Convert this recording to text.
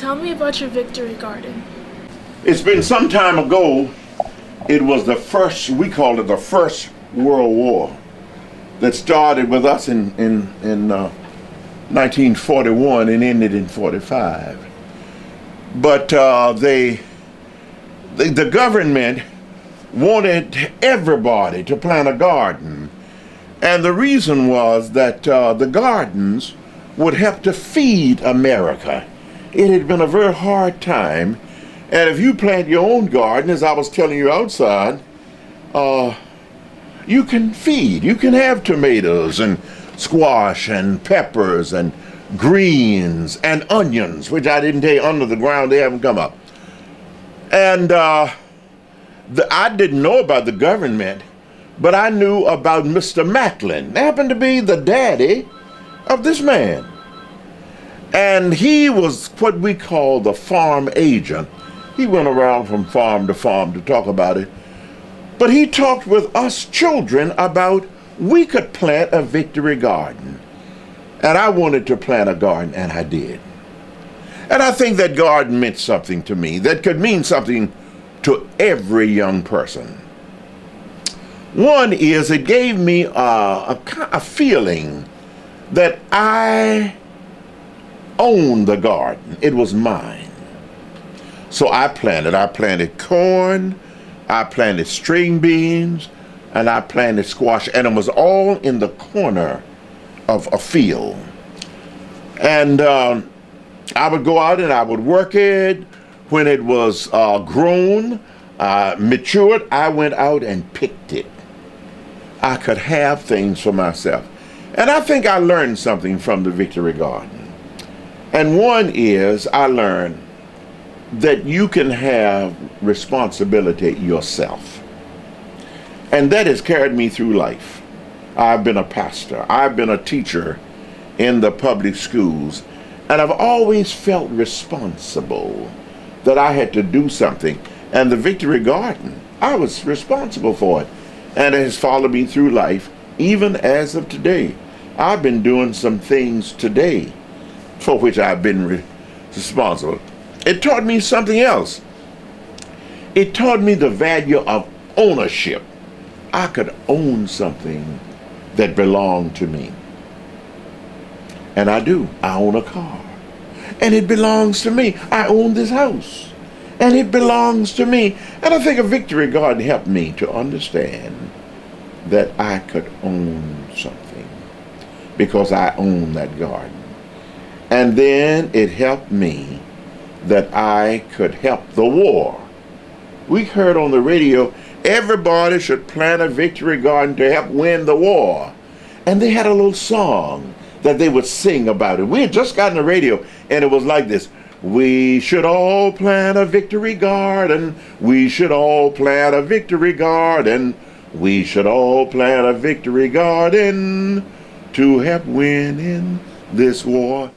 Tell me about your victory garden. It's been some time ago. It was the first, we called it the First World War, that started with us in 1941 and ended in 45. But the government wanted everybody to plant a garden. And the reason was that the gardens would help to feed America. It had been a very hard time. And if you plant your own garden, as I was telling you outside, you can feed. You can have tomatoes and squash and peppers and greens and onions, which I didn't tell you, under the ground, they haven't come up. And I didn't know about the government, but I knew about Mr. Macklin. He happened to be the daddy of this man. And he was what we call the farm agent. He went around from farm to farm to talk about it. But he talked with us children about we could plant a victory garden. And I wanted to plant a garden, and I did. And I think that garden meant something to me that could mean something to every young person. One is it gave me a feeling that I owned the garden. It was mine. So I planted corn, I planted string beans, and I planted squash, and it was all in the corner of a field. And I would go out and I would work it. When it was grown, matured, I went out and picked it. I could have things for myself. And I think I learned something from the Victory Garden. And one is I learned that you can have responsibility yourself. And that has carried me through life. I've been a pastor. I've been a teacher in the public schools. And I've always felt responsible that I had to do something. And the Victory Garden, I was responsible for it. And it has followed me through life, even as of today. I've been doing some things today for which I've been responsible. It taught me something else. It taught me the value of ownership. I could own something that belonged to me. And I do. I own a car. And it belongs to me. I own this house. And it belongs to me. And I think a Victory Garden helped me to understand that I could own something because I own that garden. And then it helped me that I could help the war. We heard on the radio, everybody should plant a Victory Garden to help win the war. And they had a little song that they would sing about it. We had just gotten the radio, and it was like this. We should all plant a Victory Garden. We should all plant a Victory Garden. We should all plant a Victory Garden to help win in this war.